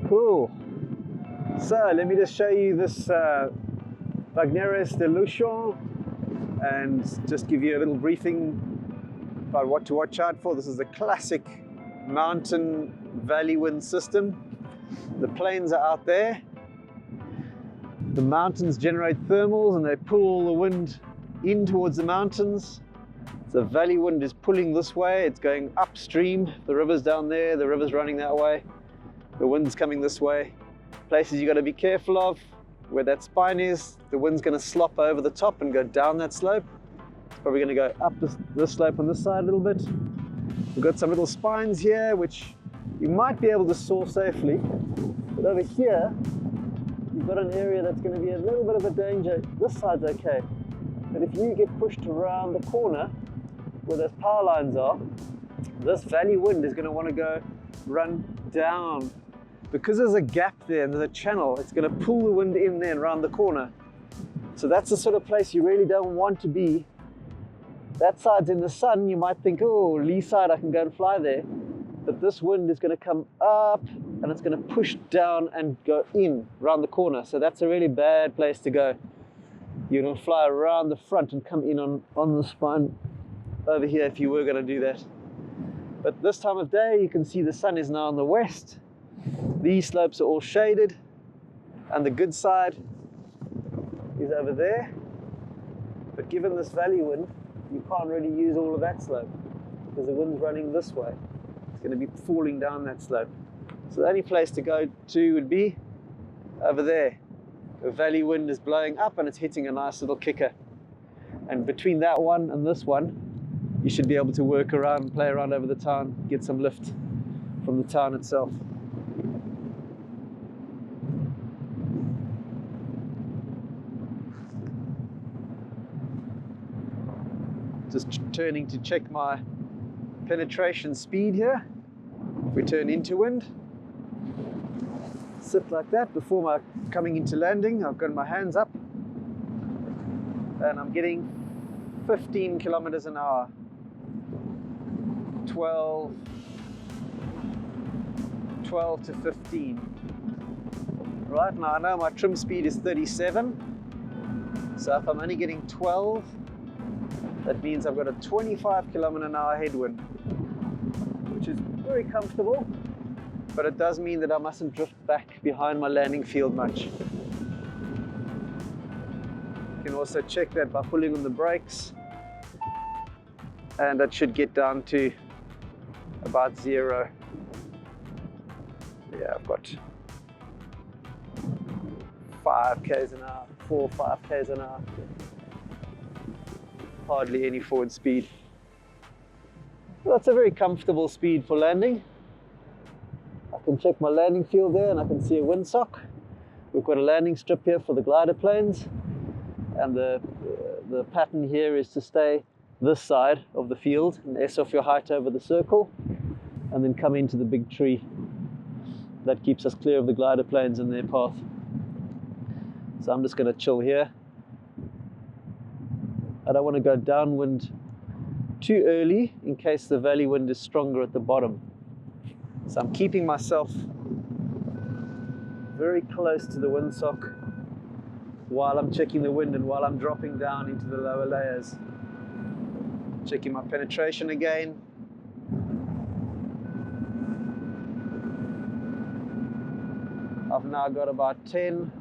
Cool. So let me just show you this Bagneres de Luchon and just give you a little briefing about what to watch out for. This is the classic mountain valley wind system. The plains are out there. The mountains generate thermals and they pull all the wind in towards the mountains. So valley wind is pulling this way, it's going upstream. The river's down there, the river's running that way. The wind's coming this way. Places you got to be careful of, where that spine is, the wind's going to slop over the top and go down that slope. It's probably going to go up this slope on this side a little bit. We've got some little spines here, which you might be able to soar safely. But over here, you've got an area that's going to be a little bit of a danger. This side's okay. But if you get pushed around the corner where those power lines are, this valley wind is going to want to go run down. Because there's a gap there and there's a channel, it's going to pull the wind in there and around the corner. So that's the sort of place you really don't want to be. That side's in the sun, you might think, oh, lee side, I can go and fly there. But this wind is going to come up and it's going to push down and go in around the corner. So that's a really bad place to go. You're going to fly around the front and come in on the spine over here if you were going to do that. But this time of day, you can see the sun is now on the west. These slopes are all shaded, and the good side is over there. But given this valley wind, you can't really use all of that slope because the wind's running this way. It's going to be falling down that slope. So the only place to go to would be over there. The valley wind is blowing up and it's hitting a nice little kicker. And between that one and this one, you should be able to work around, play around over the town, get some lift from the town itself. Just turning to check my penetration speed here. If we turn into wind, sit like that before my coming into landing. I've got my hands up and I'm getting 15 kilometers an hour. 12 to 15. Right now I know my trim speed is 37. So if I'm only getting 12, that means I've got a 25 kilometer an hour headwind, which is very comfortable, but it does mean that I mustn't drift back behind my landing field much. You can also check that by pulling on the brakes, and that should get down to about 0. Yeah, I've got 5 k's an hour, 4 or 5 k's an hour. Hardly any forward speed. So that's a very comfortable speed for landing. I can check my landing field there and I can see a windsock. We've got a landing strip here for the glider planes, and the pattern here is to stay this side of the field and S off your height over the circle and then come into the big tree. That keeps us clear of the glider planes and their path. So I'm just going to chill here. I don't want to go downwind too early in case the valley wind is stronger at the bottom. So I'm keeping myself very close to the windsock while I'm checking the wind and while I'm dropping down into the lower layers. Checking my penetration again. I've now got about 10,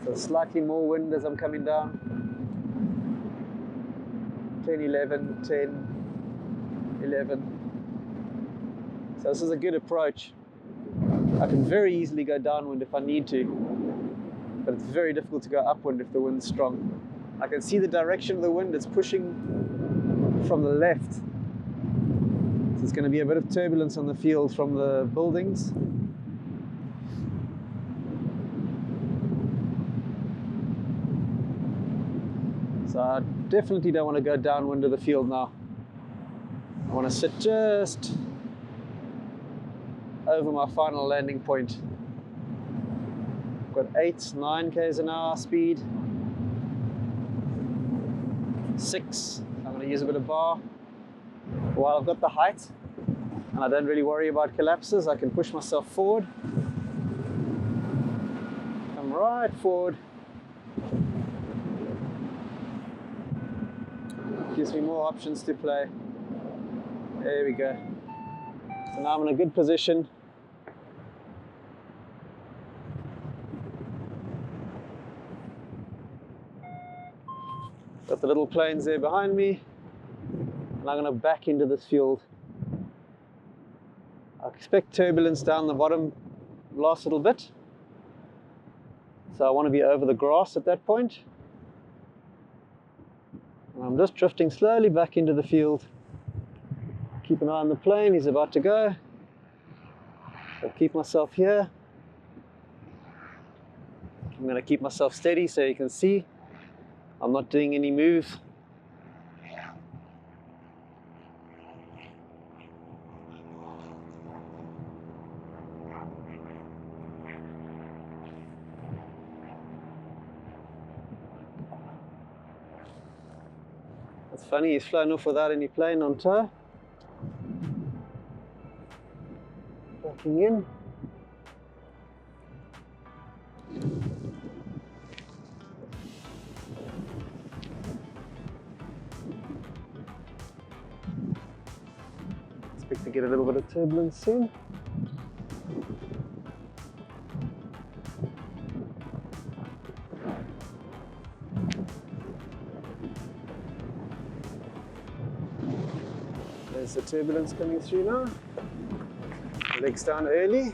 so slightly more wind as I'm coming down. 10, 11, 10, 11. So this is a good approach. I can very easily go downwind if I need to, but it's very difficult to go upwind if the wind's strong. I can see the direction of the wind. It's pushing from the left. So there's going to be a bit of turbulence on the field from the buildings. So I definitely don't want to go downwind of the field now. I want to sit just over my final landing point. I've got 8, 9 k's an hour speed. 6, I'm going to use a bit of bar. While I've got the height, and I don't really worry about collapses. I can push myself forward, come right forward. Gives me more options to play. There we go. So now I'm in a good position. Got the little planes there behind me, and I'm going to back into this field. I expect turbulence down the bottom last little bit, so I want to be over the grass at that point. And I'm just drifting slowly back into the field. Keep an eye on the plane, he's about to go. I'll keep myself here. I'm going to keep myself steady so you can see I'm not doing any move. It's funny, he's flown off without any plane on tow. Backing in. Expect to get a little bit of turbulence soon. There's the turbulence coming through now. Legs down early.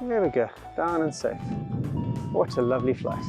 There we go, down and safe. What a lovely flight.